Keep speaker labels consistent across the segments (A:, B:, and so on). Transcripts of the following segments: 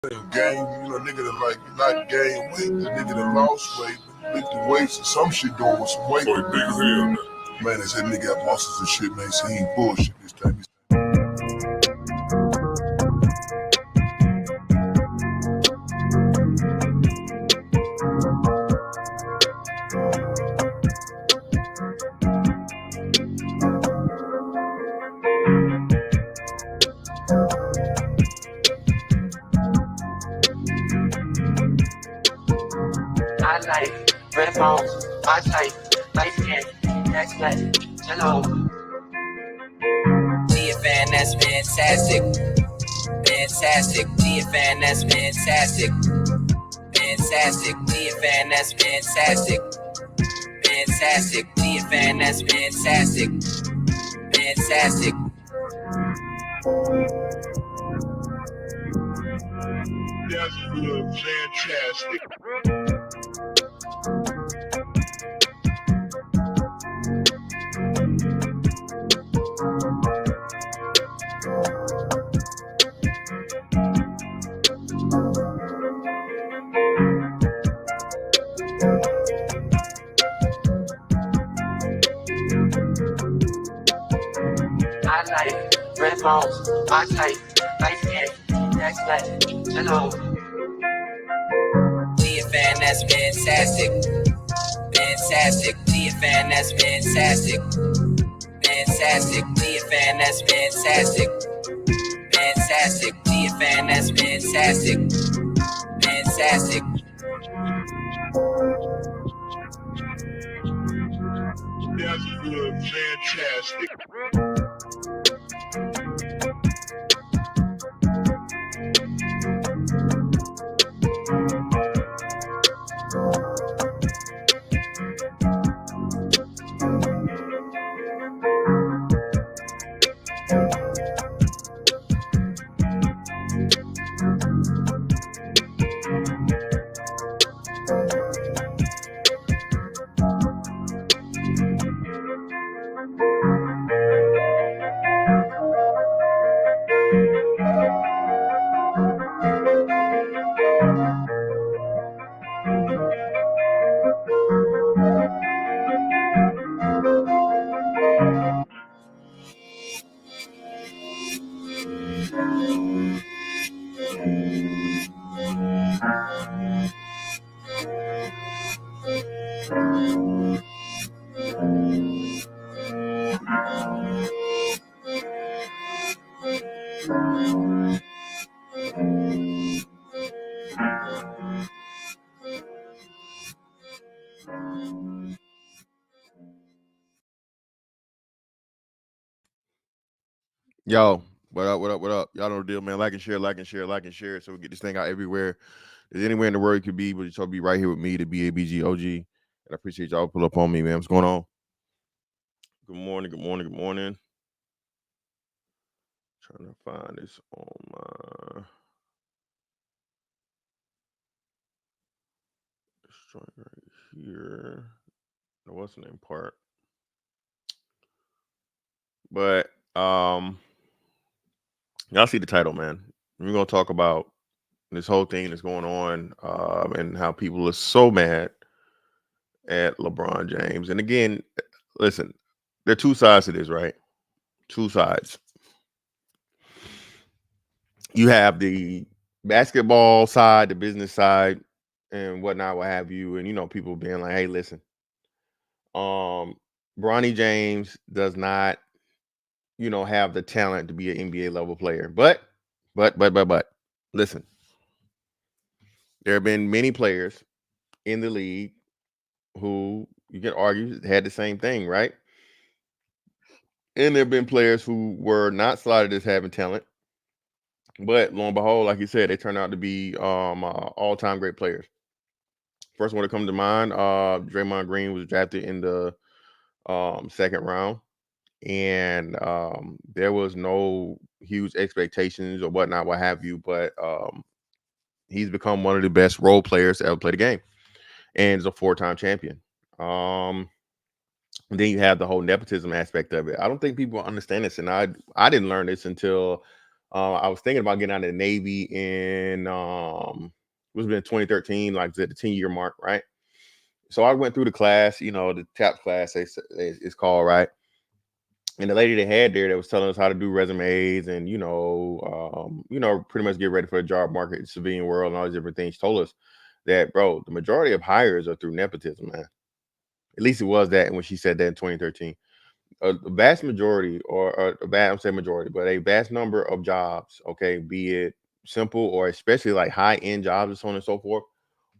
A: Game, nigga that like not gain weight, the nigga that lost weight, lifted weights or some shit doing with some weight. Boy, big as hell, man. Man, they said nigga got muscles and shit, man. So he ain't bullshit this time.
B: I like red bones, my type, light skin, next leg, hello. TFN, that's fantastic. Fantastic, TFN, that's fantastic. Fantastic, TFN, that's fantastic. Fantastic, TFN, that's fantastic. Fantastic.
A: That's good, fantastic.
B: I like red bones, my type, light skin, next leg, hello. TFN, that's fantastic. Fantastic, TFN, that's fantastic. Fantastic, TFN, that's fantastic. Fantastic, TFN, that's fantastic. Fantastic.
A: That's good, fantastic.
C: Yo, what up, what up, what up? Y'all know the deal, man. Like and share, like and share, like and share, so we get this thing out everywhere. There's anywhere in the world you could be, but you'll be right here with me, the BABG OG. And I appreciate y'all pull up on me, man. What's going on? Good morning, good morning, good morning. Trying to find this on my this joint right here. No, what's the name part? But y'all see the title, man. We're gonna talk about this whole thing that's going on, and how people are so mad at LeBron James. And again, listen, there are two sides to this, right? Two sides. You have the basketball side, the business side, and whatnot, what have you. And people being like, hey, listen, Bronny James does not, have the talent to be an NBA level player. But, listen, there have been many players in the league who you can argue had the same thing, right? And there have been players who were not slotted as having talent, but lo and behold, like you said, they turned out to be all-time great players. First one to come to mind, Draymond Green was drafted in the second round, and there was no huge expectations or whatnot, what have you, but he's become one of the best role players to ever play the game, and is a four-time champion. Then you have the whole nepotism aspect of it. I don't think people understand this, and I didn't learn this until I was thinking about getting out of the Navy in it was been 2013, like at the 10-year mark, right? So I went through the class, the TAP class it's called, right? And the lady they had there that was telling us how to do resumes and pretty much get ready for the job market, civilian world, and all these different things. Told us that, bro, the majority of hires are through nepotism, man. At least it was that when she said that in 2013. A vast majority, I'm saying majority, but a vast number of jobs, okay, be it simple or especially like high end jobs and so on and so forth,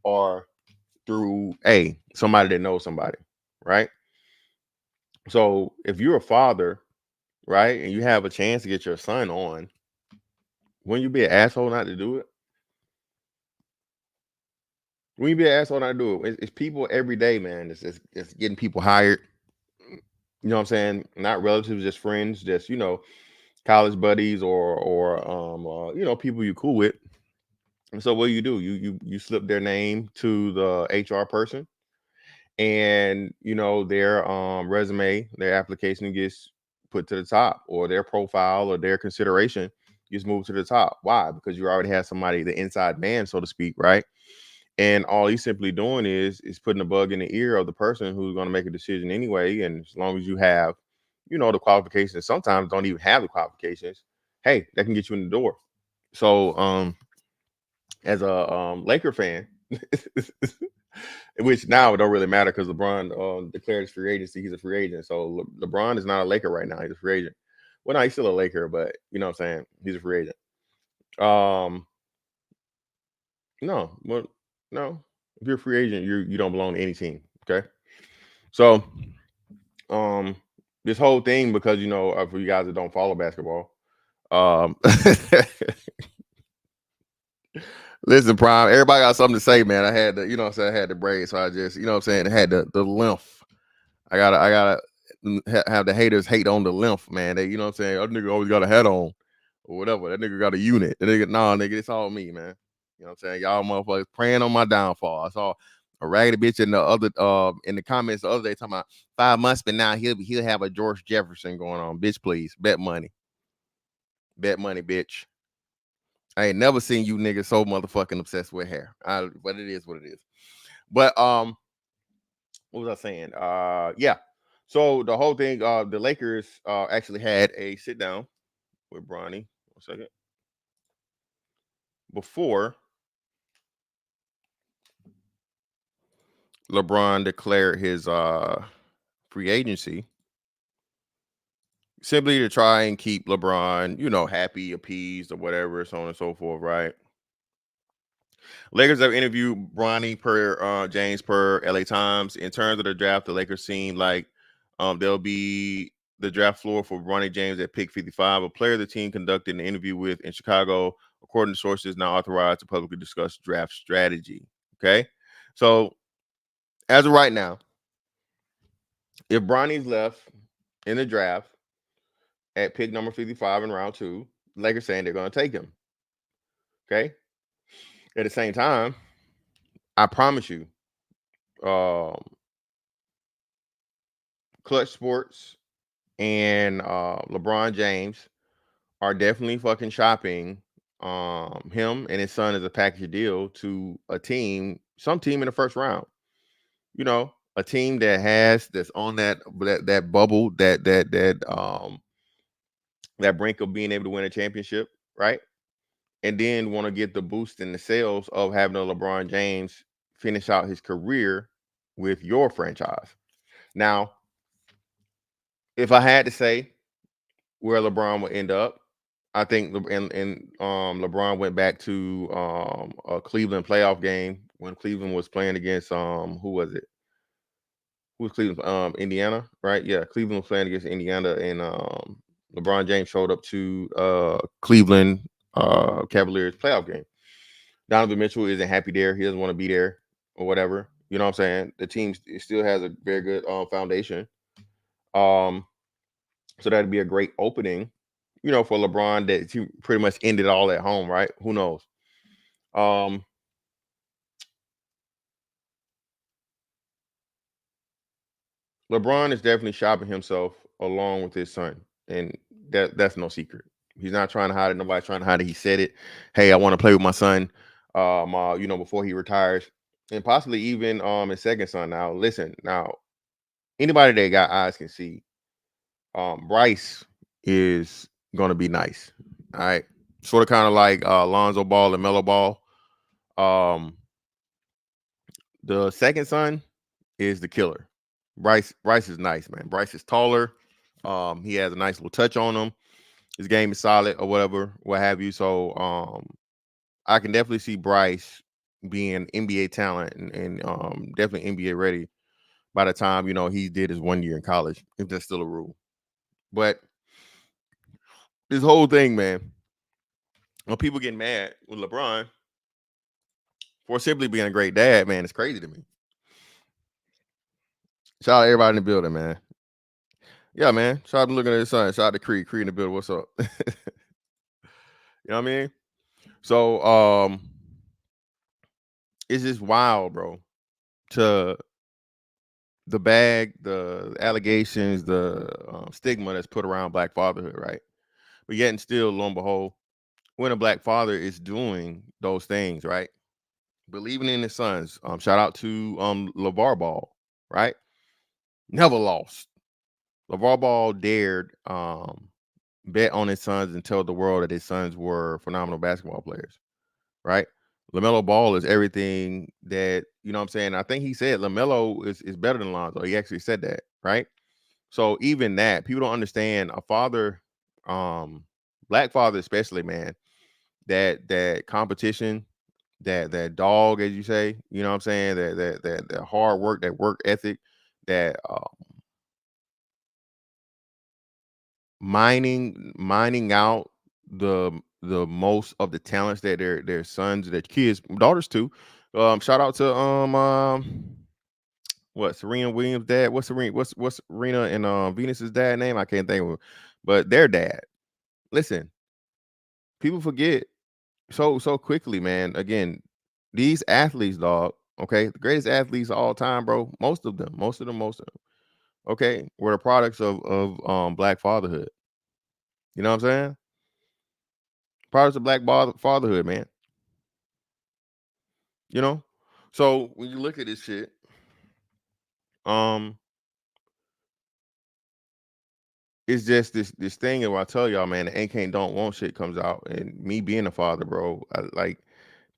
C: are through somebody that knows somebody, right? So if you're a father, right, and you have a chance to get your son on, wouldn't you be an asshole not to do it? Wouldn't you be an asshole not to do it? It's people every day, man. It's getting people hired. You know what I'm saying? Not relatives, just friends, just college buddies or people you cool with. And so what do? You slip their name to the HR person, and their resume, their application gets put to the top, or their profile or their consideration gets moved to the top. Why? Because you already have somebody, the inside man, so to speak, right? And all he's simply doing is putting a bug in the ear of the person who's going to make a decision anyway. And as long as you have, the qualifications, sometimes don't even have the qualifications, hey, that can get you in the door. So as a Laker fan, which now it don't really matter because LeBron declared his free agency. He's a free agent. So LeBron is not a Laker right now. He's a free agent. Well, no, he's still a Laker, but you know what I'm saying? He's a free agent. No, well, no. If you're a free agent, you don't belong to any team. Okay. So this whole thing, because for you guys that don't follow basketball, listen, Prime, everybody got something to say, man. I had to, I had the brain, so I just, I had the lymph. I gotta have the haters hate on the lymph, man. They, that nigga always got a hat on or whatever. That nigga got a unit. That nigga, nah, nigga, it's all me, man. You know what I'm saying? Y'all motherfuckers praying on my downfall. I saw a raggedy bitch in the comments the other day talking about 5 months, but now he'll have a George Jefferson going on. Bitch, please. Bet money, bitch. I ain't never seen you niggas so motherfucking obsessed with hair. But it is what it is. But what was I saying? Yeah. So the whole thing, the Lakers actually had a sit down with Bronny. 1 second. Before LeBron declared his free agency, simply to try and keep LeBron, happy, appeased, or whatever, so on and so forth, right? Lakers have interviewed Bronny per James per LA Times. In terms of the draft, the Lakers seem like they'll be the draft floor for Bronny James at pick 55, a player the team conducted an interview with in Chicago, according to sources now authorized to publicly discuss draft strategy. Okay, so as of right now, if Bronny's left in the draft at pick number 55 in round 2, Lakers saying they're going to take him. Okay. At the same time, I promise you, Clutch Sports and LeBron James are definitely fucking shopping him and his son as a package deal to a team, some team in the first round. A team that's on that bubble, that brink of being able to win a championship, right? And then want to get the boost in the sales of having a LeBron James finish out his career with your franchise. Now, if I had to say where LeBron would end up, I think LeBron went back to a Cleveland playoff game when Cleveland was playing against who was it? Who was Cleveland? Indiana, right? Yeah, Cleveland was playing against Indiana, and LeBron James showed up to Cleveland Cavaliers playoff game. Donovan Mitchell isn't happy there. He doesn't want to be there or whatever. You know what I'm saying? The team still has a very good foundation. So that'd be a great opening, for LeBron, that he pretty much ended all at home, right? Who knows? LeBron is definitely shopping himself along with his son, and that's no secret. He's not trying to hide it. Nobody's trying to hide it. He said it. Hey, I want to play with my son. Before he retires, and possibly even his second son. Now, listen. Now, anybody that got eyes can see. Bryce is gonna be nice. All right, sort of kind of like Lonzo Ball and Melo Ball. Um, the second son is the killer. Bryce is nice, man. Bryce is taller. He has a nice little touch on him. His game is solid or whatever, what have you. So I can definitely see Bryce being NBA talent and definitely NBA ready by the time he did his 1 year in college, if that's still a rule. But this whole thing, man, when people get mad with LeBron for simply being a great dad, man, it's crazy to me. Shout out to everybody in the building, man. Yeah, man. Shout out to looking at his son. Shout out to Creed. Creed in the building. What's up? You know what I mean? So it's just wild, bro. To the bag, the allegations, the stigma that's put around Black fatherhood, right? But yet and still, lo and behold, when a Black father is doing those things, right? Believing in his sons. Shout out to LeVar Ball, right? Never lost. LeVar Ball dared bet on his sons and tell the world that his sons were phenomenal basketball players, right? LaMelo Ball is everything that, you know what I'm saying? I think he said LaMelo is better than Lonzo. He actually said that, right? So even that, people don't understand a father, Black father especially, man, that competition, that dog, as you say, you know what I'm saying? That hard work, that work ethic, that mining out the most of the talents that their sons, their kids, daughters too. Shout out to what Serena Williams' dad? What's Serena and Venus's dad name? I can't think of it. But their dad. Listen, people forget so quickly, man. Again, these athletes, dog, okay, the greatest athletes of all time, bro. Most of them, okay, were the products of Black fatherhood. You know what I'm saying? Products of Black fatherhood, man. You know? So when you look at this shit, um, it's just this thing that I tell y'all, man, the ain't can't don't want shit comes out. And me being a father, bro, like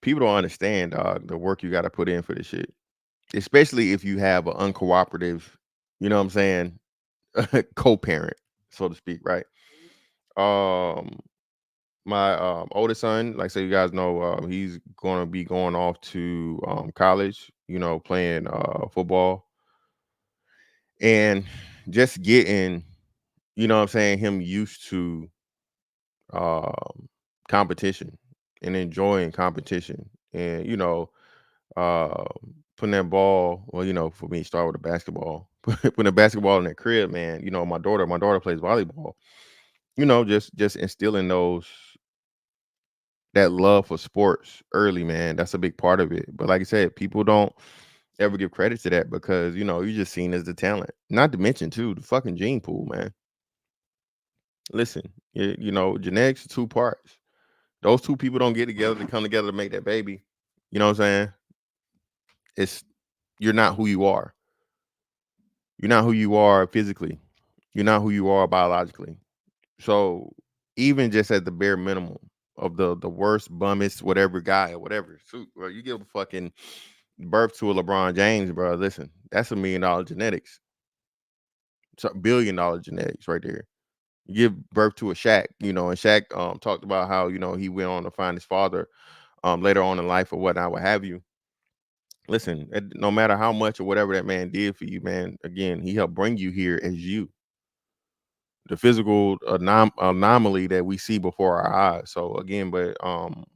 C: people don't understand, dog, the work you gotta put in for this shit. Especially if you have an uncooperative, you know what I'm saying, co-parent, so to speak, right? Um my oldest son, like so you guys know, he's gonna be going off to college, playing football. And just getting, you know what I'm saying, him used to competition and enjoying competition. And, uh, putting that ball, well, for me, start with a basketball. Putting a basketball in the crib, man. My daughter plays volleyball. Just instilling that love for sports early, man. That's a big part of it. But like I said, people don't ever give credit to that because you're just seen as the talent. Not to mention too the fucking gene pool, man. Listen, genetics are two parts. Those two people don't get together to come together to make that baby. You know what I'm saying? It's You're not who you are. You're not who you are physically. You're not who you are biologically. So even just at the bare minimum of the worst bummest whatever guy or whatever, shoot, bro, you give a fucking birth to a LeBron James, bro. Listen, that's $1 million genetics. It's $1 billion genetics right there. You give birth to a Shaq, and Shaq talked about how, he went on to find his father later on in life or whatnot, what have you. Listen, no matter how much or whatever that man did for you, man, again, he helped bring you here as you. The physical anomaly that we see before our eyes. So again, but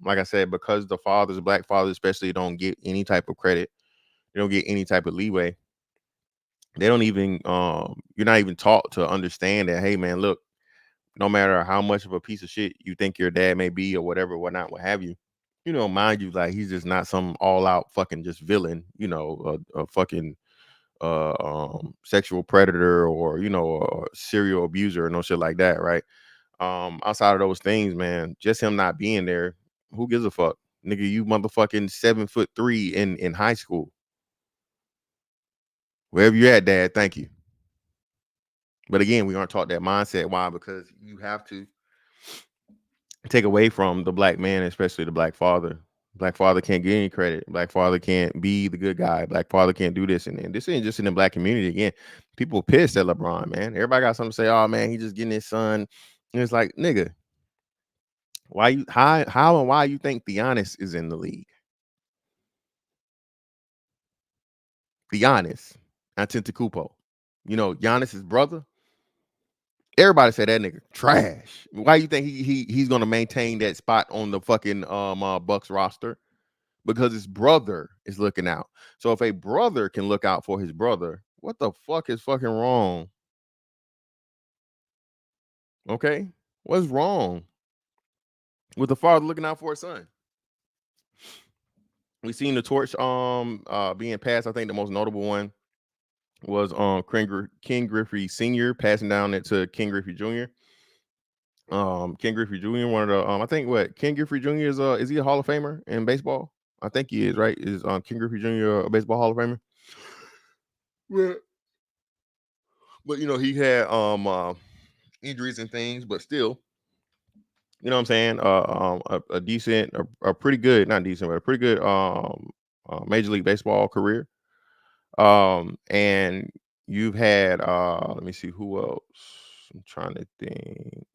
C: like I said, because the fathers, Black fathers especially, don't get any type of credit, they don't get any type of leeway. They don't even you're not even taught to understand that, hey man, look, no matter how much of a piece of shit you think your dad may be or whatever, whatnot, what have you, mind you, like he's just not some all out fucking just villain, a fucking sexual predator or a serial abuser or no shit like that, right? Outside of those things, man, just him not being there, who gives a fuck? Nigga, you motherfucking 7'3" in high school. Wherever you're at, Dad, thank you. But again, we aren't taught that mindset. Why? Because you have to take away from the black man, especially the black father. Black father can't get any credit. Black father can't be the good guy. Black father can't do this. And this ain't just in the black community. Again, people pissed at LeBron, man. Everybody got something to say. Oh man, he just getting his son. And it's like, nigga, why you how and why you think Giannis is in the league? Giannis Antetokounmpo. You know, Giannis's brother. Everybody said that nigga trash. Why you think he's gonna maintain that spot on the fucking Bucks roster? Because his brother is looking out. So if a brother can look out for his brother, what the fuck is fucking wrong? Okay, what's wrong with the father looking out for his son? We seen the torch being passed. I think the most notable one was King Griffey Sr. passing down it to King Griffey Jr. King Griffey Jr. one of the I think what King Griffey Jr. is he a Hall of Famer in baseball? I think he is, right? Is King Griffey Jr. a baseball Hall of Famer? Yeah. But you know, he had injuries and things, but still, you know what I'm saying? A decent, a pretty good, not decent, but a pretty good Major League Baseball career. And you've had let me see who else. I'm trying to think.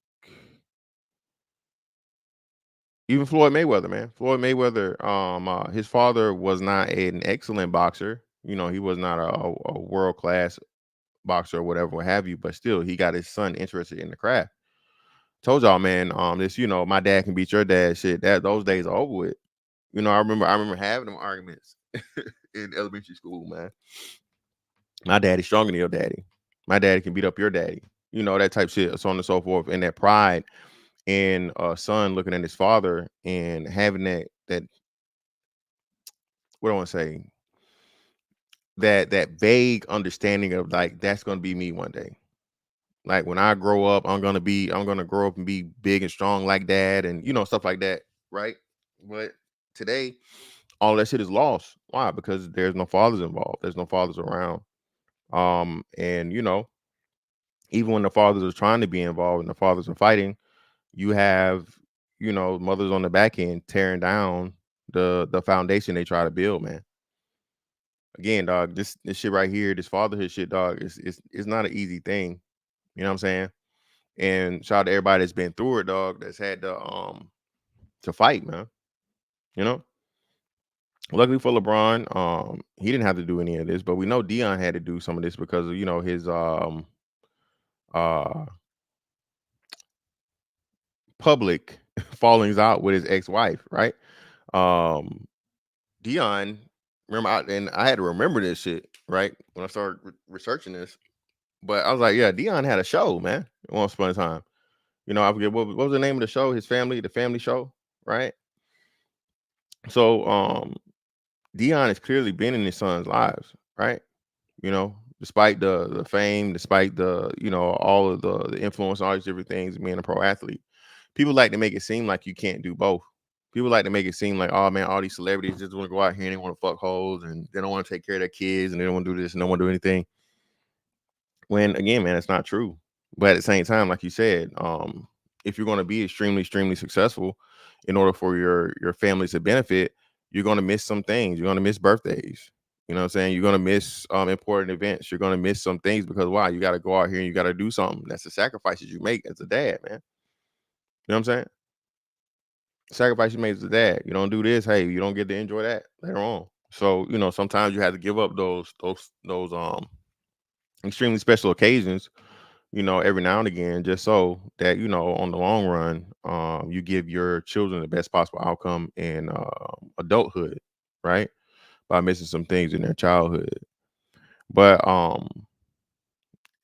C: Even Floyd Mayweather, man. Floyd Mayweather, his father was not an excellent boxer. You know, he was not a world class boxer or whatever, what have you. But still, he got his son interested in the craft. Told y'all, man. This, you know, my dad can beat your dad. Shit, that those days are over with. You know, I remember having them arguments in elementary school, man. My daddy's stronger than your daddy. My daddy can beat up your daddy. You know, that type shit, so on and so forth. And that pride in a son looking at his father and having that what do I want to say? That vague understanding of like that's gonna be me one day. Like when I grow up, I'm gonna grow up and be big and strong like dad, and you know, stuff like that, right? But today, all that shit is lost. Why? Because there's no fathers involved. There's no fathers around. And you know, even when the fathers are trying to be involved and the fathers are fighting, you have, you know, mothers on the back end tearing down the foundation they try to build, man. Again, dog, this shit right here, this fatherhood shit, dog, it's not an easy thing. You know what I'm saying? And shout out to everybody that's been through it, dog, that's had to fight, man. You know? Luckily for LeBron, he didn't have to do any of this, but we know Deion had to do some of this because of, you know, his uh public fallings out with his ex-wife, right? Um Deion, and I had to remember this shit, right? When I started researching this. But I was like, yeah, Deion had a show, man, once upon a time. You know, I forget what was the name of the show, the family show, right? So Deion has clearly been in his son's lives, right? You know, despite the fame, despite the, you know, all of the influence, all these different things, being a pro athlete. People like to make it seem like you can't do both. People like to make it seem like, oh man, all these celebrities just want to go out here and they want to fuck hoes and they don't want to take care of their kids and they don't want to do this and don't want to do anything. When again, man, it's not true. But at the same time, like you said, if you're going to be extremely successful, in order for your family to benefit, you're going to miss some things. You're going to miss birthdays. You know what I'm saying? You're going to miss important events. You're going to miss some things because why? You got to go out here and you got to do something. That's the sacrifices you make as a dad, man. You know what I'm saying? Sacrifice you make as a dad. You don't do this, hey, you don't get to enjoy that later on. So, you know, sometimes you have to give up those extremely special occasions, you know, every now and again, just so that, you know, on the long run, you give your children the best possible outcome in adulthood, right? By missing some things in their childhood. But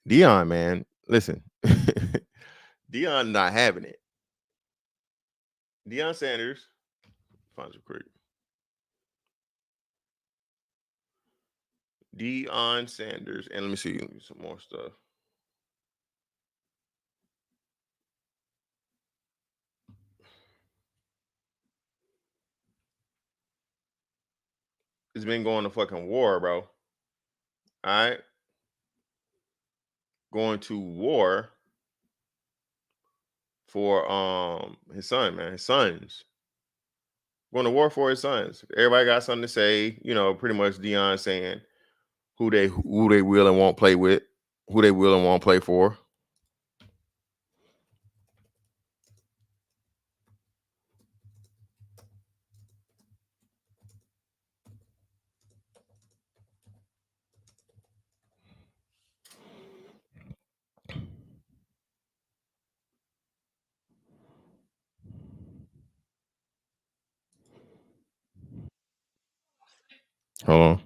C: Deion, man, listen, Deion not having it. Deion Sanders, find you quick. Deion Sanders, and let me see some more stuff. has been going to fucking war, bro. All right, going to war for his son, man. His sons going to war for his sons. Everybody got something to say. You know, pretty much Deion saying who they will and won't play with, who they will and won't play for. Hold on.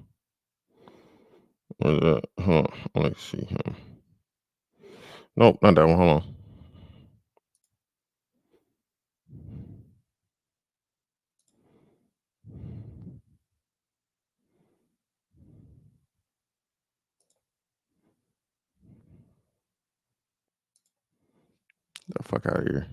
C: What is that? Hold on. Let's see. Nope, not that one. Hold on. The fuck out of here.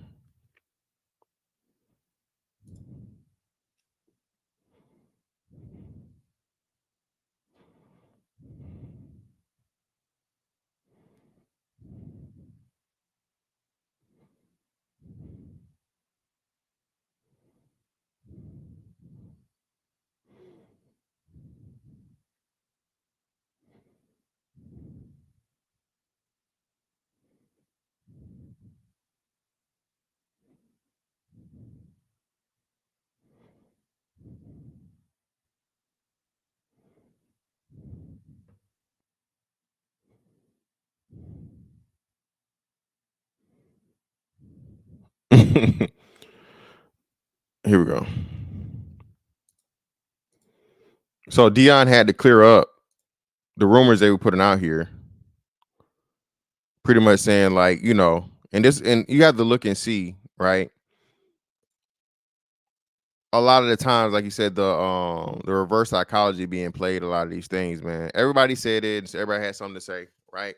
C: Here we go. So Deion had to clear up the rumors they were putting out here, pretty much saying like, you know, and you have to look and see, right? A lot of the times, like you said, the reverse psychology being played, a lot of these things, man. Everybody said it, so everybody had something to say, right?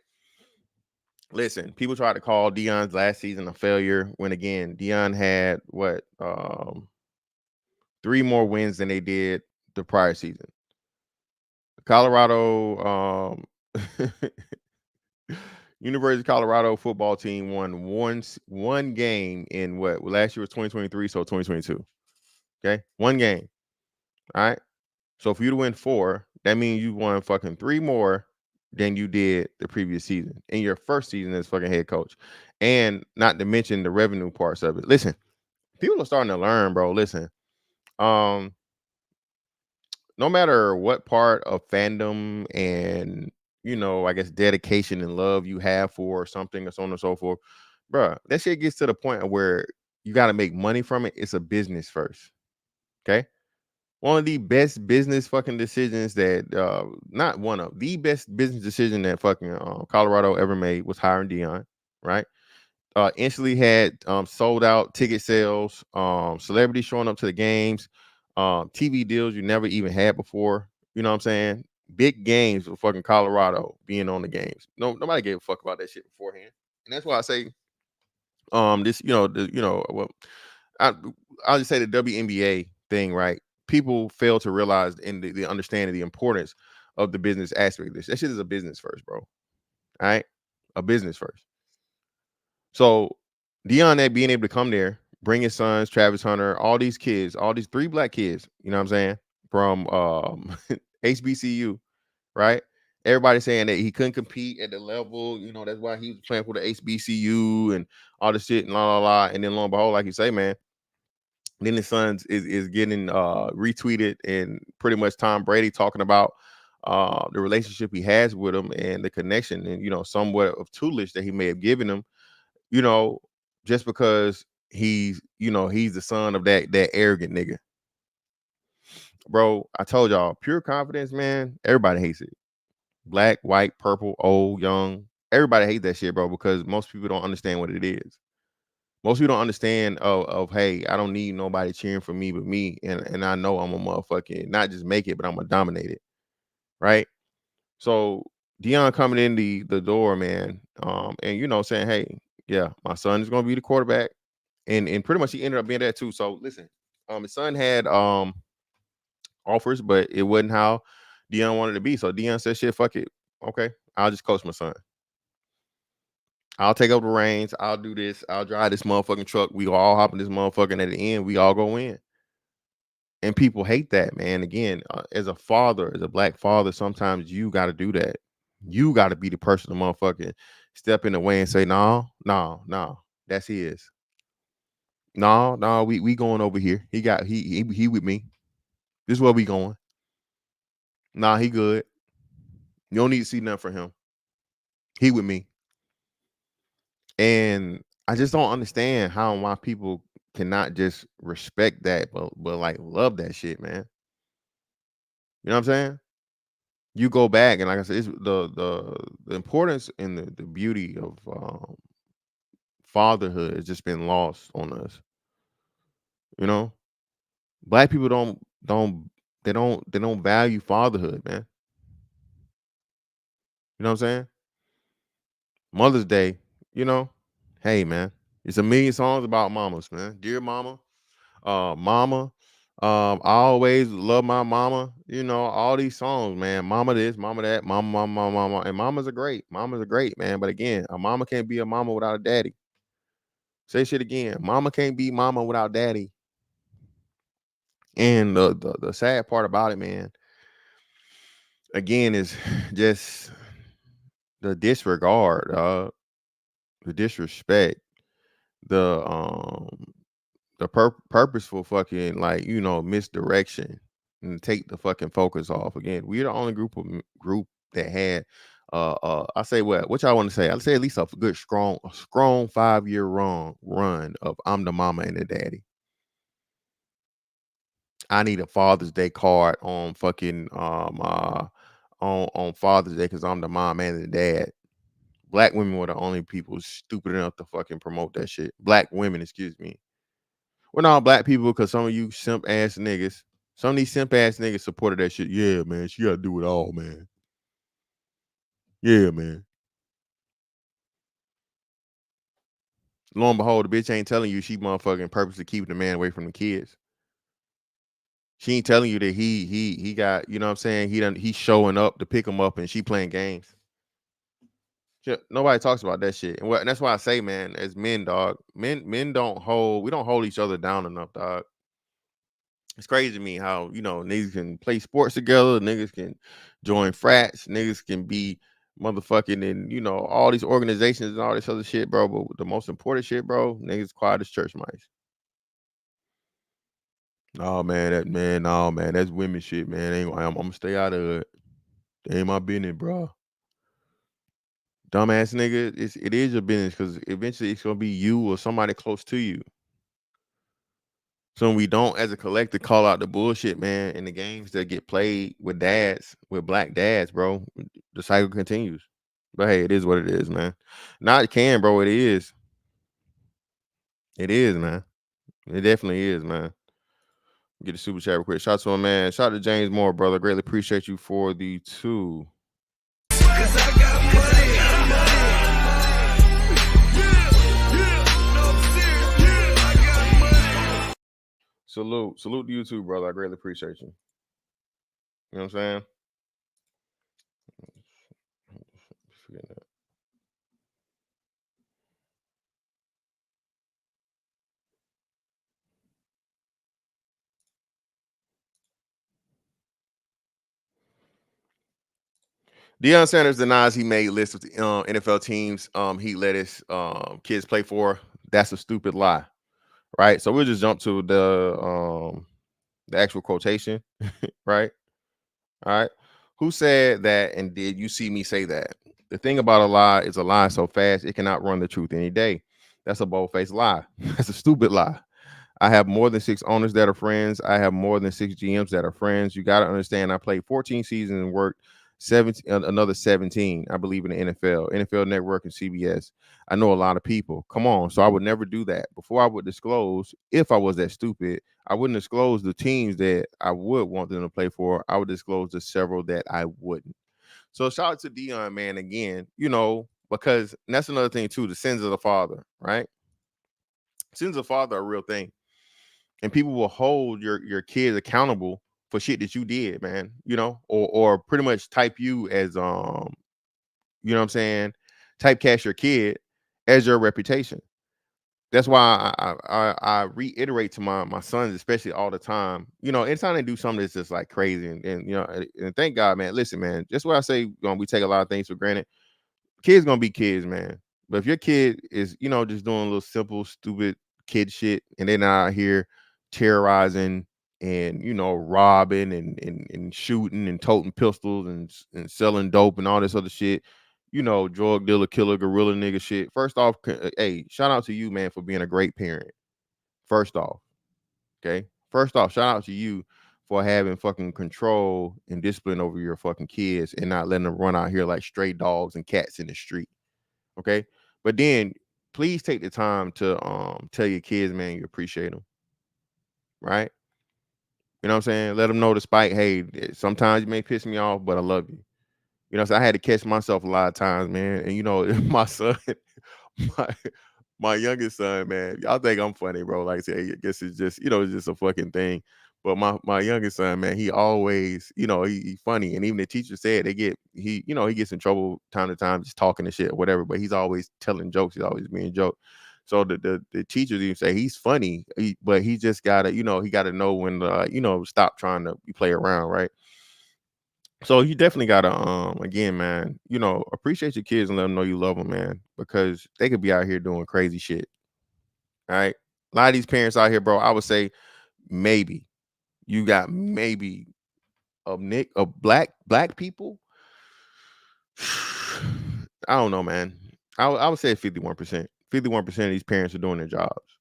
C: Listen, people tried to call Deion's last season a failure when again, Deion had what 3 more wins than they did the prior season. Colorado University of Colorado football team won one game in what last year was 2023, so 2022. Okay, one game. All right. So for you to win 4, that means you won fucking 3 more than you did the previous season in your first season as fucking head coach, and not to mention the revenue parts of it. Listen, people are starting to learn, bro. Listen, no matter what part of fandom and you know, I guess dedication and love you have for something or so on and so forth, bro, that shit gets to the point of where you got to make money from it. It's a business first. Okay. One of the best business fucking decisions that, not one of the best business decision that fucking Colorado ever made was hiring Deion, right? Instantly had sold out ticket sales, celebrities showing up to the games, TV deals you never even had before. You know what I'm saying? Big games with fucking Colorado being on the games. Nobody gave a fuck about that shit beforehand, and that's why I say, this, well, I, I'll just say the WNBA thing, right? People fail to realize and the understanding the importance of the business aspect of this. That shit is a business first, bro. All right, a business first. So Deion that being able to come there, bring his sons, Travis Hunter, all these kids, all these 3 black kids, you know what I'm saying, from HBCU, right? Everybody saying that he couldn't compete at the level, you know, that's why he was playing for the HBCU and all this shit and la la la. And then lo and behold, like you say, man, then his sons is getting retweeted and pretty much Tom Brady talking about the relationship he has with him and the connection and, you know, somewhat of tutelage that he may have given him, you know, just because he's the son of that arrogant nigga. Bro, I told y'all, pure confidence, man, everybody hates it. Black, white, purple, old, young, everybody hates that shit, bro, because most people don't understand what it is. Most people don't understand of hey, I don't need nobody cheering for me but me, and I know I'm a motherfucking not just make it, but I'm gonna dominate it, right? So Deion coming in the door, man, and you know saying, hey, yeah, my son is gonna be the quarterback, and pretty much he ended up being that too. So listen, his son had offers, but it wasn't how Deion wanted to be. So Deion said, "Shit, fuck it. Okay, I'll just coach my son. I'll take over the reins. I'll do this. I'll drive this motherfucking truck. We all hop in this motherfucking. At the end, we all go in." And people hate that, man. Again, as a father, as a black father, sometimes you got to do that. You got to be the person to motherfucking step in the way and say, "No, no, no, that's his. No, no, we going over here. He with me. This is where we going. Nah, he good. You don't need to see nothing from him. He with me." And I just don't understand how and why people cannot just respect that, but like love that shit, man. You know what I'm saying? You go back and like I said, it's the importance and the beauty of fatherhood has just been lost on us. You know, black people don't value fatherhood, man. You know what I'm saying? Mother's Day, you know, hey man, it's a million songs about mamas, man. Dear mama, mama, I always love my mama. You know, all these songs, man. Mama this, mama that, mama, mama, mama, mama. And mamas are great. Mamas are great, man. But again, a mama can't be a mama without a daddy. Say shit again. Mama can't be mama without daddy. And the sad part about it, man, again, is just the disregard, the disrespect, the purposeful fucking, like, you know, misdirection, and take the fucking focus off. Again, we're the only group that had I say what y'all want to say? I'd say at least a good strong 5-year run of I'm the mama and the daddy. I need a Father's Day card on fucking on Father's Day because I'm the mom and the dad. Black women were the only people stupid enough to fucking promote that shit. Black women, excuse me. We're not black people because some of you simp ass niggas, some of these simp ass niggas supported that shit. Yeah, man, she gotta do it all, man. Yeah, man. Lo and behold, the bitch ain't telling you she motherfucking purposely keeping the man away from the kids. She ain't telling you that he got, you know what I'm saying? He's showing up to pick him up and she playing games. Nobody talks about that shit. And that's why I say, man, as men, dog, men don't hold each other down enough, dog. It's crazy to me how, you know, niggas can play sports together, niggas can join frats, niggas can be motherfucking in, you know, all these organizations and all this other shit, bro. But the most important shit, bro, niggas quiet as church mice. Oh man, that's women shit, man. I'm gonna stay out of it. It ain't my business, bro. Dumbass nigga, it is your business because eventually it's gonna be you or somebody close to you. So we don't, as a collective, call out the bullshit, man, in the games that get played with dads, with black dads, bro. The cycle continues. But hey, it is what it is, man. Not can, bro. It is. It is, man. It definitely is, man. Get a super chat real quick. Shout out to my man. Shout out to James Moore, brother. Greatly appreciate you for the 2. Salute to you too, brother. I greatly appreciate you. You know what I'm saying? Deion Sanders denies he made lists of the NFL teams he let his kids play for. That's a stupid lie, right? So we'll just jump to the actual quotation, right? All right. Who said that, and did you see me say that? The thing about a lie is a lie so fast it cannot run the truth any day. That's a bold-faced lie. That's a stupid lie. I have more than 6 owners that are friends. I have more than 6 GMs that are friends. You got to understand, I played 14 seasons and worked another 17. I believe in the NFL Network, and CBS. I know a lot of people. Come on. So I would never do that. Before I would disclose, if I was that stupid, I wouldn't disclose the teams that I would want them to play for. I would disclose the several that I wouldn't. So shout out to Deion, man, again, you know, because that's another thing too, the sins of the father, right? Sins of the father are a real thing. And people will hold your kids accountable for shit that you did, man. You know, or pretty much type you as you know what I'm saying, typecast your kid as your reputation. That's why I reiterate to my sons, especially all the time. You know, anytime they do something that's just like crazy, and you know, and thank God, man. Listen, man. Just what I say, we take a lot of things for granted. Kids gonna be kids, man. But if your kid is, you know, just doing a little simple, stupid kid shit, and they're not out here terrorizing and, you know, robbing and shooting and toting pistols and selling dope and all this other shit, you know, drug dealer, killer, gorilla nigga shit. First off, hey, shout out to you, man, for being a great parent. First off, okay. First off, shout out to you for having fucking control and discipline over your fucking kids and not letting them run out here like stray dogs and cats in the street. Okay. But then please take the time to tell your kids, man, you appreciate them. Right. You know what I'm saying? Let them know despite, hey, sometimes you may piss me off, but I love you. You know, so I had to catch myself a lot of times, man. And you know, my son, my my youngest son, man, y'all think I'm funny, bro. Like I say, I guess it's just, you know, it's just a fucking thing. But my youngest son, man, he always, you know, he funny. And even the teacher said you know, he gets in trouble time to time just talking and shit or whatever, but he's always telling jokes. He's always being joke. So the teachers even say he's funny, but he just gotta, you know, he gotta know when to, you know, stop trying to play around, right? So you definitely gotta, again, man, you know, appreciate your kids and let them know you love them, man, because they could be out here doing crazy shit. All right. A lot of these parents out here, bro, I would say maybe you got maybe of black people. I don't know, man. I would say 51%. 51% of these parents are doing their jobs.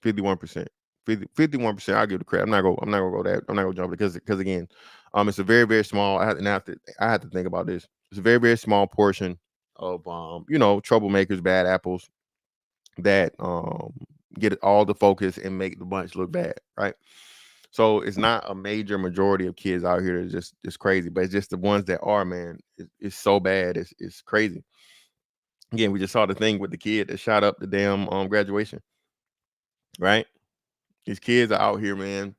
C: 51%. 51%. I'll give the credit. I'm not gonna go that. I'm not gonna jump because again, it's a very, very small. I have to think about this. It's a very, very small portion of you know, troublemakers, bad apples that get all the focus and make the bunch look bad, right? So it's not a major majority of kids out here that's just crazy, but it's just the ones that are, man. It's so bad, it's crazy. Again, we just saw the thing with the kid that shot up the damn graduation, right? These kids are out here, man,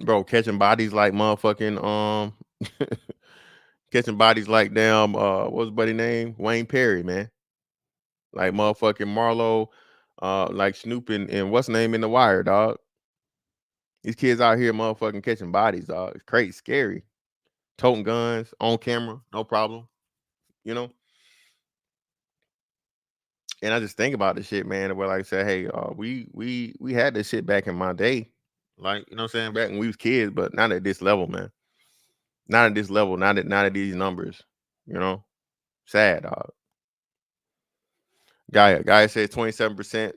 C: bro, catching bodies like motherfucking catching bodies like damn what was buddy name? Wayne Perry, man. Like motherfucking Marlo, like Snoop and what's the name in The Wire, dog. These kids out here motherfucking catching bodies, dog. It's crazy, scary. Toting guns on camera, no problem. You know? And I just think about this shit, man. Where like I said, hey, we had this shit back in my day. Like, you know what I'm saying? Back when we was kids, but not at this level, man. Not at this level, not at these numbers. You know? Sad, dog. Guy said 27%.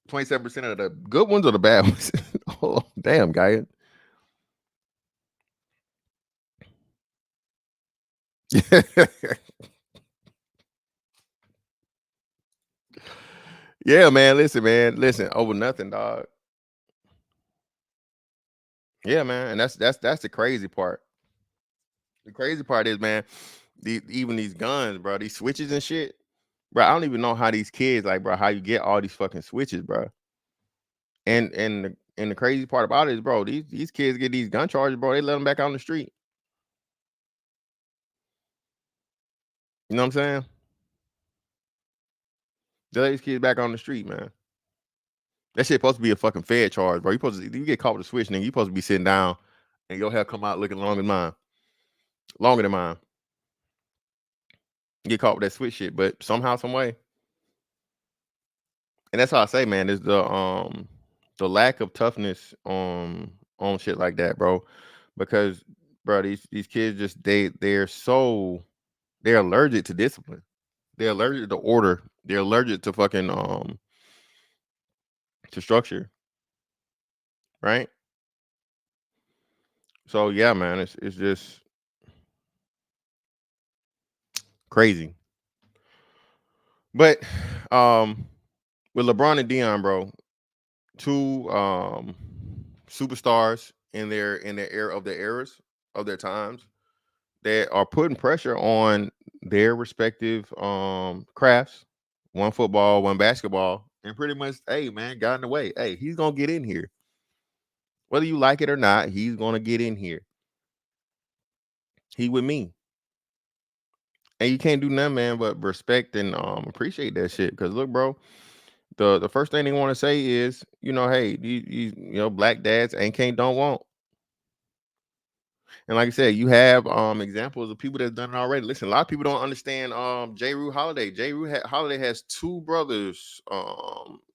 C: 27% of the good ones or the bad ones. Oh, damn, guy. Yeah, man. Listen, man. Listen, over nothing, dog. Yeah, man. And that's the crazy part. The crazy part is, man, even these guns, bro, these switches and shit. Bro, I don't even know how these kids, like, bro, how you get all these fucking switches, bro. And the crazy part about it is, bro, these kids get these gun charges, bro. They let them back out on the street. You know what I'm saying? They let these kids back on the street, man. That shit supposed to be a fucking Fed charge, bro. You get caught with a switch, nigga. You supposed to be sitting down and your hair come out looking longer than mine. Longer than mine. Get caught with that switch shit, but somehow, some way. And that's how I say, man, is the lack of toughness on shit like that, bro. Because, bro, these kids just they're allergic to discipline. They're allergic to order. They're allergic to fucking to structure, right? So yeah, man, it's just crazy. But with LeBron and Deion, bro, two superstars in their era of their eras of their times that are putting pressure on their respective crafts. One football, one basketball, and pretty much, hey man, got in the way. Hey, he's gonna get in here. Whether you like it or not, he's gonna get in here. He with me. And you can't do nothing, man, but respect and appreciate that shit. Cause look, bro, the first thing they want to say is, hey, black dads don't want. And like I said, you have examples of people that's done it already. Listen, a lot of people don't understand J. Rue Holiday. Holiday has two brothers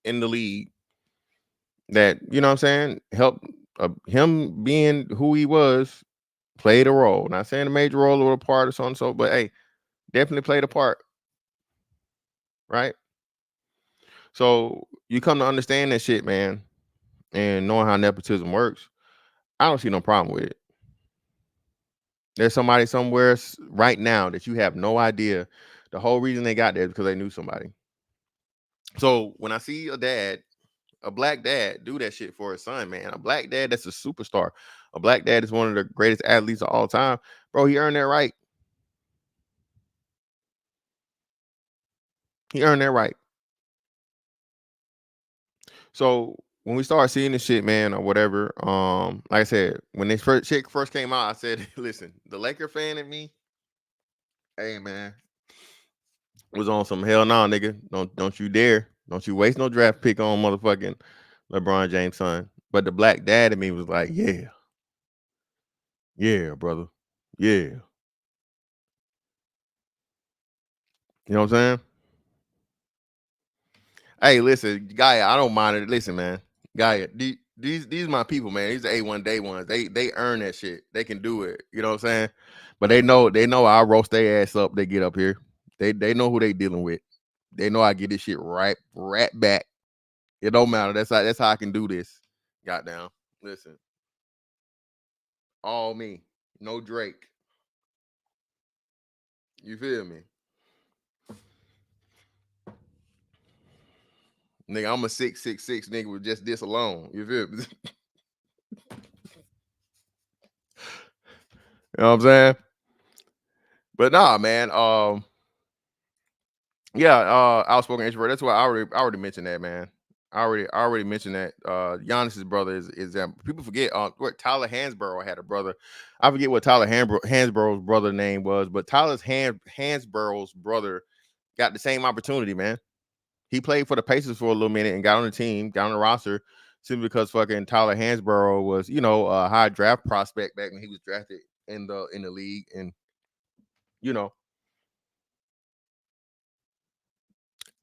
C: in the league that, what I'm saying, helped him being who he was, played a role. Not saying a major role or a part or so and so, but hey, definitely played a part. Right? So you come to understand that shit, man, and knowing how nepotism works, I don't see no problem with it. There's somebody somewhere right now that you have no idea. The whole reason they got there is because they knew somebody. So when I see a black dad, do that shit for his son, man, a black dad that's a superstar, a black dad is one of the greatest athletes of all time, bro, he earned that right. He earned that right. So when we start seeing this shit, man, or whatever, like I said, when this shit first came out, I said, listen, the Laker fan in me, hey, man, was on some hell no, nigga. Don't you dare. Don't you waste no draft pick on motherfucking LeBron James' son. But the black dad in me was like, yeah. Yeah, brother. Yeah. You know what I'm saying? Hey, listen, Gaia, I don't mind it. Listen, man. Gaia, these my people, man. These are A1 day ones. They earn that shit. They can do it. You know what I'm saying? But they know I'll roast their ass up. They get up here. They know who they dealing with. They know I get this shit right back. It don't matter. That's how I can do this. Goddamn. Listen. All me. No Drake. You feel me? Nigga, I'm a 6'6" nigga with just this alone. You feel me? You know what I'm saying? But nah, man. Outspoken introvert. That's why I already mentioned that, man. I already mentioned that. Giannis's brother is that people forget. What Tyler Hansborough had a brother. I forget what Tyler Hansborough's brother name was, but Tyler Hansborough's brother got the same opportunity, man. He played for the Pacers for a little minute and got on the team, got on the roster, simply because fucking Tyler Hansborough was, a high draft prospect back when he was drafted in the league, and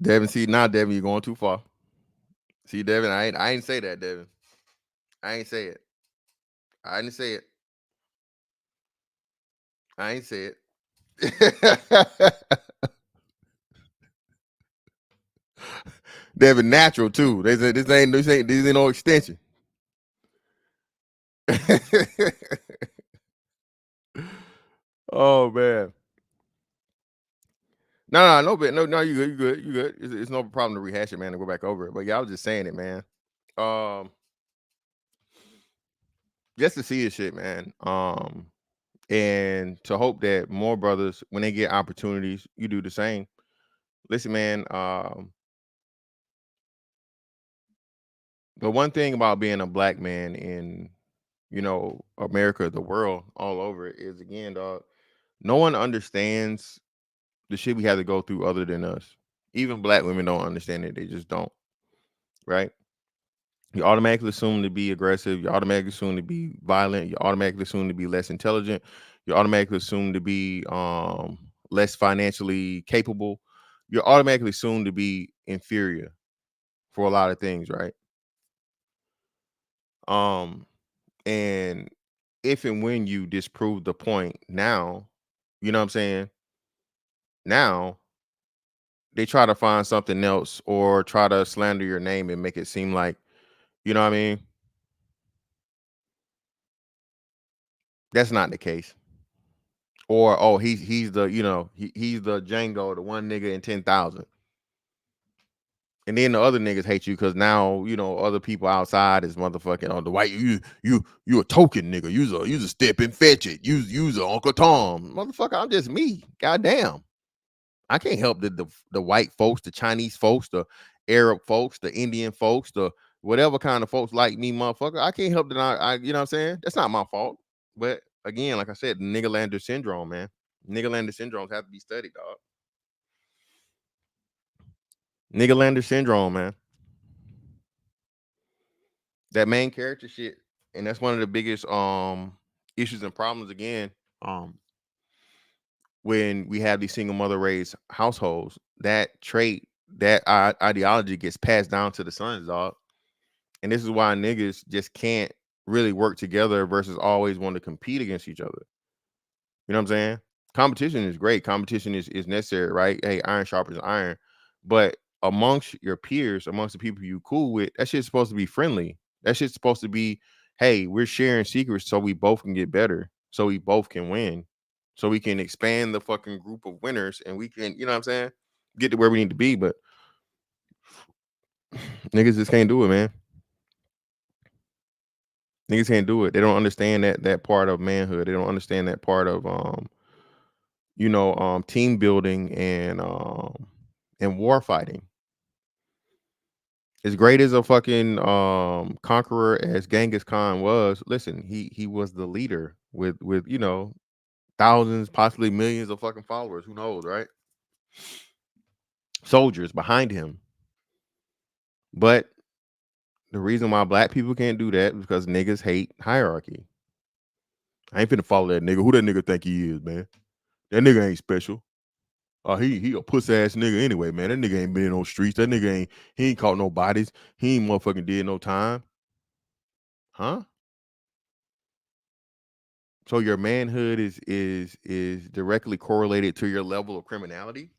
C: Devin, Devin, you're going too far. See, Devin, I ain't say that, Devin. I ain't say it. I didn't say it. I ain't say it. Devin natural too. They said this ain't no extension. Oh man. No, you good. It's no problem to rehash it, man, and go back over it. But yeah, I was just saying it, man. Just to see this shit, man. And to hope that more brothers, when they get opportunities, you do the same. Listen, man. The one thing about being a black man in, America, the world, all over it, is again, dog. No one understands the shit we have to go through other than us. Even black women don't understand it. They just don't. Right? You automatically assume to be aggressive. You automatically assume to be violent. You automatically assume to be less intelligent. You automatically assume to be less financially capable. You're automatically assumed to be inferior for a lot of things, right? And if and when you disprove the point now, you know what I'm saying? Now they try to find something else or try to slander your name and make it seem like, you know what I mean? That's not the case. Or he's the he's the Django, the one nigga in 10,000. And then the other niggas hate you because now other people outside is motherfucking the white you a token nigga. You's a step and fetch it. You's a Uncle Tom. Motherfucker, I'm just me. Goddamn. I can't help the white folks, the Chinese folks, the Arab folks, the Indian folks, the whatever kind of folks like me, motherfucker. I can't help that. I you know what I'm saying? That's not my fault. But again, like I said, Niggerlander syndrome, man. Niggerlander syndromes have to be studied, dog. Niggerlander syndrome, man. That main character shit, and that's one of the biggest issues and problems again. When we have these single mother raised households, that trait, that ideology gets passed down to the sons, dog. And this is why niggas just can't really work together versus always want to compete against each other. You know what I'm saying? Competition is great. Competition is necessary, right? Hey, iron sharpens iron. But amongst your peers, amongst the people you cool with, that shit's supposed to be friendly. That shit's supposed to be, hey, we're sharing secrets so we both can get better, so we both can win, so we can expand the fucking group of winners and we can, you know what I'm saying, get to where we need to be. But niggas just can't do it, man. Niggas can't do it. They don't understand that part of manhood. They don't understand that part of team building and war fighting. As great as a fucking conqueror as Genghis Khan was, listen, he was the leader with thousands, possibly millions of fucking followers. Who knows, right? Soldiers behind him. But the reason why black people can't do that is because niggas hate hierarchy. I ain't finna follow that nigga. Who that nigga think he is, man? That nigga ain't special. He a puss ass nigga anyway, man. That nigga ain't been in no streets. That nigga ain't caught no bodies. He ain't motherfucking did no time. Huh? So your manhood is directly correlated to your level of criminality.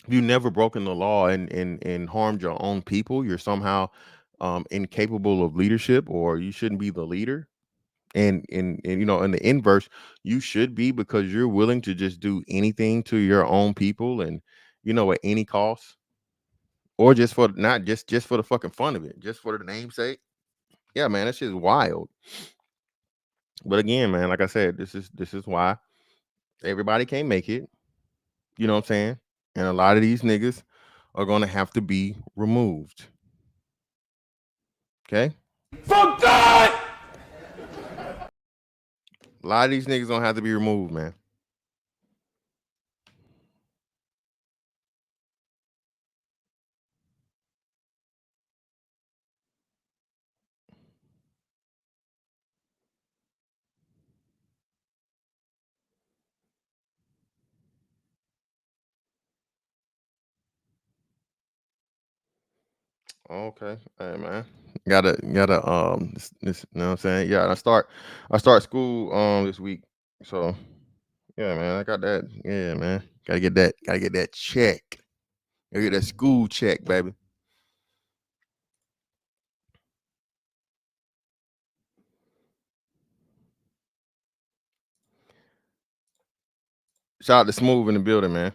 C: If you've never broken the law and harmed your own people, you're somehow incapable of leadership, or you shouldn't be the leader. And in the inverse, you should be, because you're willing to just do anything to your own people, and at any cost, or just for not just for the fucking fun of it, just for the namesake. Yeah, man, that shit's wild. But again, man, like I said, this is why everybody can't make it. You know what I'm saying? And a lot of these niggas are gonna have to be removed. Okay?
D: From God!
C: A lot of these niggas gonna have to be removed, man. Okay, hey man, gotta this you know what I'm saying? Yeah, I start school this week, so yeah, man, I got that. Yeah, man, gotta get that check. Gotta get that school check, baby. Shout out to Smooth in the building, man.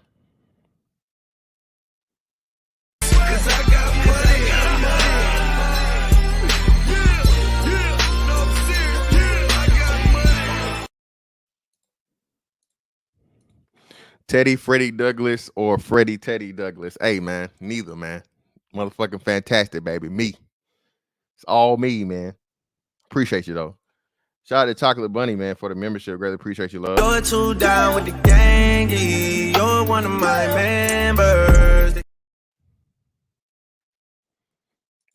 C: Teddy Freddie Douglas or Freddie Teddy Douglas. Hey, man, neither, man. Motherfucking fantastic, baby. Me. It's all me, man. Appreciate you, though. Shout out to Chocolate Bunny, man, for the membership. Greatly appreciate you, love.
D: You're too down with the gang. You're one of my members.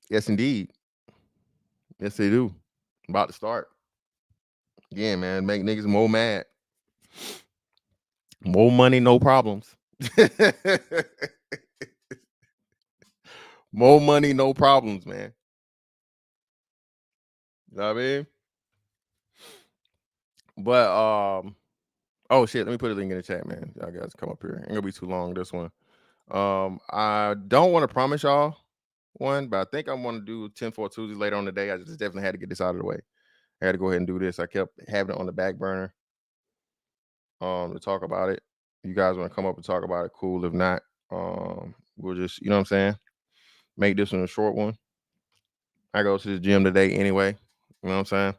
C: Yes, indeed. Yes, they do. About to start. Again, man, make niggas more mad. More money, no problems. More money, no problems, man. You know what I mean? But oh shit, let me put a link in the chat, man. Y'all guys come up here. Ain't gonna be too long, this one. I don't want to promise y'all one, but I think I'm gonna do 10-4 Tuesdays later on the day. I just definitely had to get this out of the way. I had to go ahead and do this. I kept having it on the back burner to talk about it. You guys want to come up and talk about it, cool. If not, we'll just, you know what I'm saying, make this one a short one. I go to the gym today anyway. You know what I'm saying?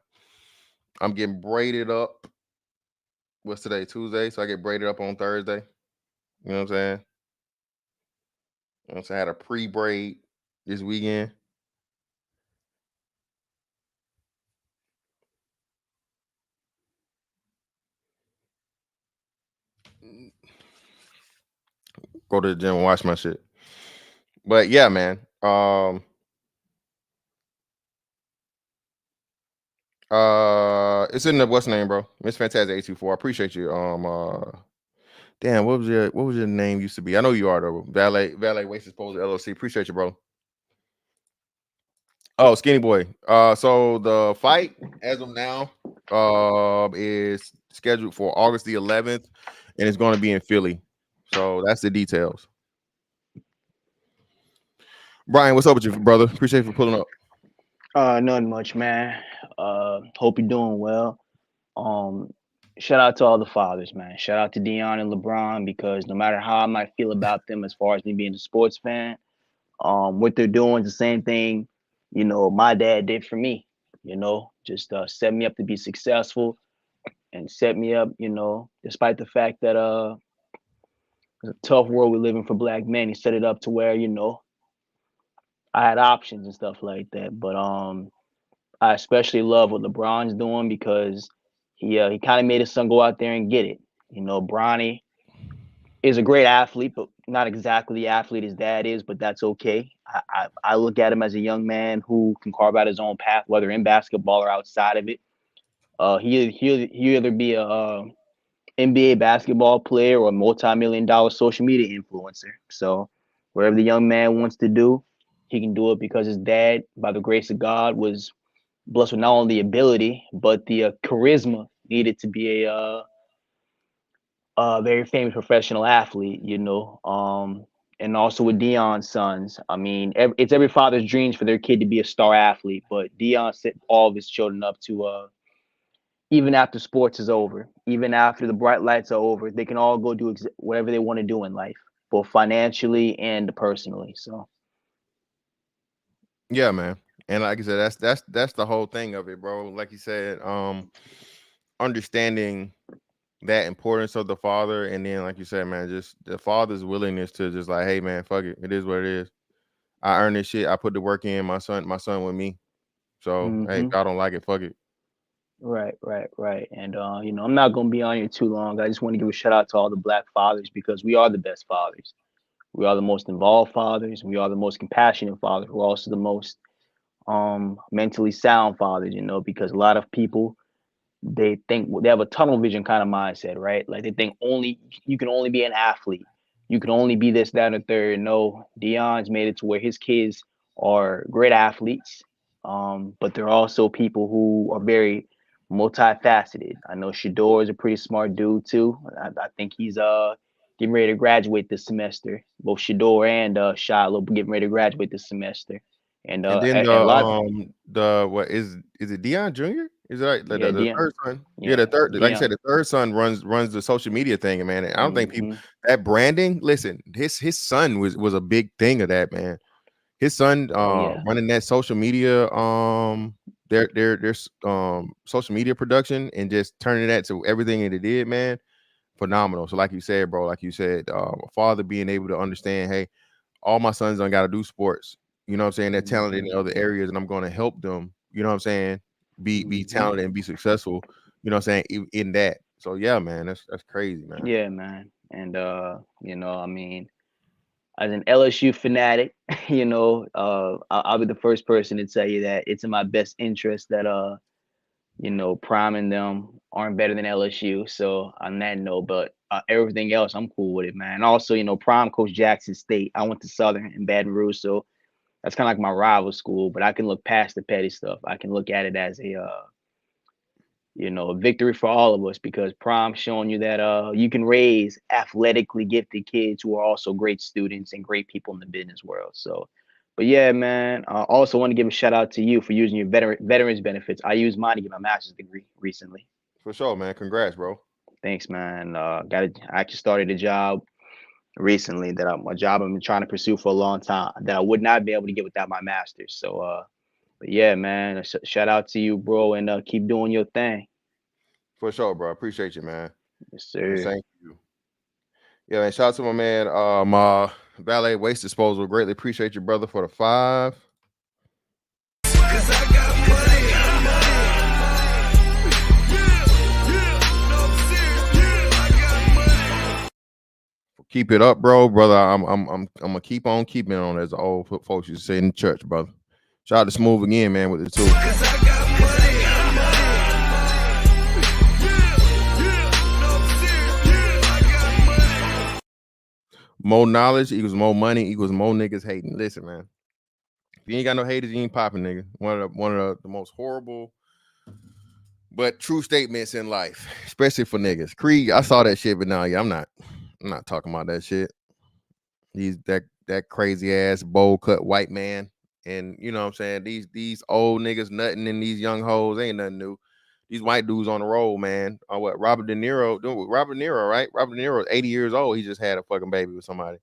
C: I'm getting braided up. What's today? Tuesday. So I get braided up on Thursday. You know what I'm saying? So I had a pre-braid this weekend. Go to the gym and wash my shit. But yeah, man. It's in the what's the name, bro? Miss Fantastic 824. I appreciate you. Damn, what was your name used to be? I know you are though. Valet Waste Disposal LLC. Appreciate you, bro. Oh, Skinny Boy. So the fight as of now is scheduled for August the 11th, and it's going to be in Philly. So that's the details. Brian, what's up with you, brother? Appreciate you for pulling up.
E: Nothing much, man. Hope you're doing well. Um, Shout out to all the fathers, man. Shout out to Deion and LeBron because no matter how I might feel about them as far as me being a sports fan, what they're doing is the same thing, my dad did for me. Just set me up to be successful and set me up, despite the fact that it's a tough world we live in for black men. He set it up to where, I had options and stuff like that. But I especially love what LeBron's doing because he kind of made his son go out there and get it. Bronny is a great athlete, but not exactly the athlete his dad is, but that's okay. I look at him as a young man who can carve out his own path, whether in basketball or outside of it. He'll either be a NBA basketball player or a multi-million-dollar social media influencer. So wherever the young man wants to do, he can do it because his dad, by the grace of God, was blessed with not only the ability but the charisma needed to be a very famous professional athlete. And also with Deion's sons. I mean, it's every father's dreams for their kid to be a star athlete, but Deion set all of his children up to even after sports is over, even after the bright lights are over, they can all go do whatever they want to do in life, both financially and personally. So,
C: Yeah, man. And like I said, that's the whole thing of it, bro. Like you said, understanding that importance of the father, and then like you said, man, just the father's willingness to just like, hey man, fuck it. It is what it is. I earned this shit. I put the work in. My son with me. So hey, if y'all don't like it, fuck it.
E: right. And I'm not gonna be on here too long. I just want to give a shout out to all the black fathers because we are the best fathers. We are the most involved fathers. We are the most compassionate fathers. We're also the most mentally sound fathers, because a lot of people they think they have a tunnel vision kind of mindset, right? Like they think only you can only be an athlete, you can only be this, that, and the third. No, Deion's made it to where his kids are great athletes, but they're also people who are very multifaceted. I know Shador is a pretty smart dude too. I think he's getting ready to graduate this semester. Both Shador and Shiloh getting ready to graduate this semester, and
C: And then
E: and a lot,
C: the what is it Deion Jr.? Is it right?
E: yeah,
C: The
E: Deion,
C: third son? Yeah,
E: yeah,
C: the third, like you
E: Deion.
C: said, the third son runs the social media thing, man. And I don't think people
E: Hmm.
C: that branding. Listen, his son was a big thing of that, man. His son
E: Oh yeah.
C: running that social media their social media production and just turning that to everything that it did, man. Phenomenal. So like you said, bro, like you said, a father being able to understand, hey, all my sons don't got to do sports. You know what I'm saying? They're talented in
E: Hmm.
C: other areas, and I'm going to help them. You know what I'm saying? Be
E: Hmm.
C: talented and be successful. You know what I'm saying? In that. So yeah, man, that's crazy, man.
E: Yeah, man. And I mean, as an LSU fanatic, I'll be the first person to tell you that it's in my best interest that Prime and them aren't better than LSU. So on that note, but everything else, I'm cool with it, man. And also, Prime coach Jackson State. I went to Southern in Baton Rouge, so that's kind of like my rival school. But I can look past the petty stuff. I can look at it as a victory for all of us because Prime showing you that you can raise athletically gifted kids who are also great students and great people in the business world. So, but yeah, man. Also want to give a shout out to you for using your veterans benefits. I used mine to get my master's degree recently.
C: For sure, man. Congrats, bro.
E: Thanks, man. I actually started a job recently a job I've been trying to pursue for a long time that I would not be able to get without my master's. So, but yeah, man. Shout out to you, bro, and keep doing your thing.
C: For sure, bro. Appreciate you, man.
E: Yes,
C: And
E: sir.
C: thank you. Yeah, man. Shout out to my man, Valet Waste Disposal. Greatly appreciate you, brother, for the 5. Keep it up, brother. I'm gonna keep on keeping on, as the old folks used to say in the church, brother. Shout out to Smooth again, man, with the 2. More knowledge equals more money equals more niggas hating. Listen, man. If you ain't got no haters, you ain't popping, nigga. One of the most horrible but true statements in life, especially for niggas. Creed, I saw that shit, but no, yeah, I'm not talking about that shit. He's that crazy ass bowl cut white man, and you know what I'm saying, these old niggas nutting in these young hoes ain't nothing new. These white dudes on the roll, man. What Robert De Niro doing? Robert De Niro, right? Robert De Niro is 80 years old. He just had a fucking baby with somebody.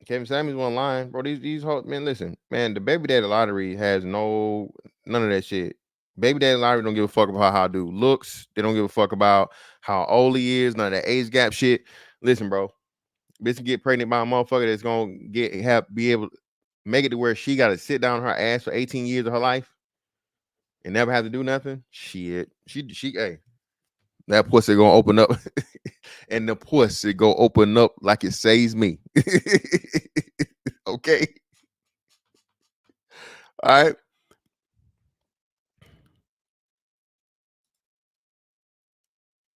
C: Kevin Samuels won line, bro. These hoes, man. Listen, man. The baby daddy lottery has none of that shit. Baby daddy lottery don't give a fuck about how dude looks. They don't give a fuck about how old he is. None of that age gap shit. Listen, bro. Bitch get pregnant by a motherfucker that's gonna be able to make it to where she got to sit down her ass for 18 years of her life and never have to do nothing. Shit, she hey, that pussy gonna open up, and the pussy go open up like it saves me. Okay, all right.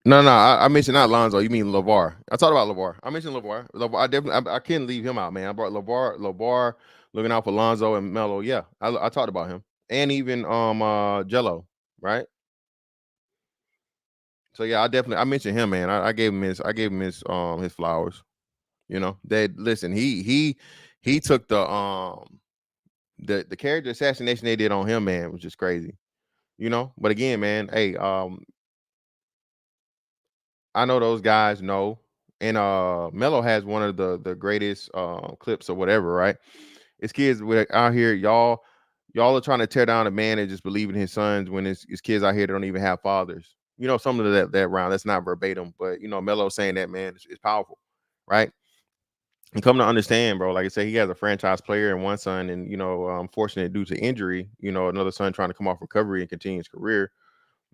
C: No, I mentioned not Lonzo. You mean LeVar? I talked about LeVar. I mentioned LeVar. I definitely, I couldn't leave him out, man. I brought LeVar looking out for Lonzo and Melo. Yeah, I talked about him, and even Jello, right? So yeah, I mentioned him, man. I gave him his flowers. You know, that listen, he took the character assassination they did on him, man, was just crazy. You know, but again, man, hey, I know those guys know, and Melo has one of the greatest clips or whatever, right? It's kids out here, y'all are trying to tear down a man and just believe in his sons when it's kids out here that don't even have fathers. You know, some of that round, that's not verbatim, but you know, Melo saying that, man, it's powerful, right? And come to understand, bro, like I said, he has a franchise player and one son, and you know, unfortunately due to injury, you know, another son trying to come off recovery and continue his career.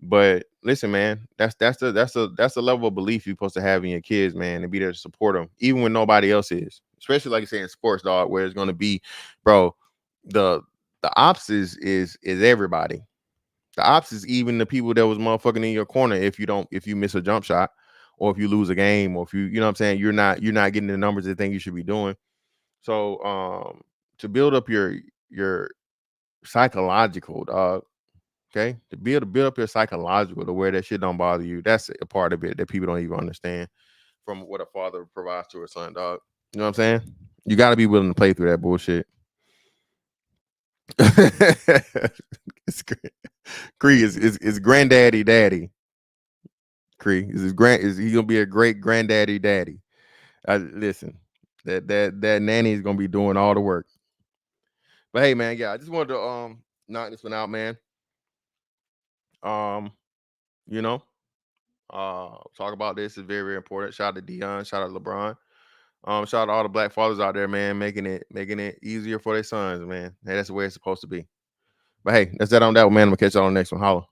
C: But listen, man, that's the level of belief you're supposed to have in your kids, man, and be there to support them, even when nobody else is. Especially like you say in sports, dog, where it's going to be, bro. The ops is everybody. The ops is even the people that was motherfucking in your corner if you miss a jump shot, or if you lose a game, or if you know what I'm saying, you're not getting the numbers they think you should be doing. So to build up your psychological, dog. Okay, to be able to build up your psychological to where that shit don't bother you. That's a part of it that people don't even understand from what a father provides to a son, dog. You know what I'm saying? You got to be willing to play through that bullshit. It's Cree is granddaddy daddy. Cree is he gonna be a great granddaddy daddy? Listen, that nanny is gonna be doing all the work. But hey, man, yeah, I just wanted to knock this one out, man. You know, talk about this is very, very important. Shout out to Deion, shout out to LeBron. Shout out to all the black fathers out there, man, making it easier for their sons, man. Hey, that's the way it's supposed to be. But hey, that's that on that one, man. I'm gonna catch y'all on the next one. Holla.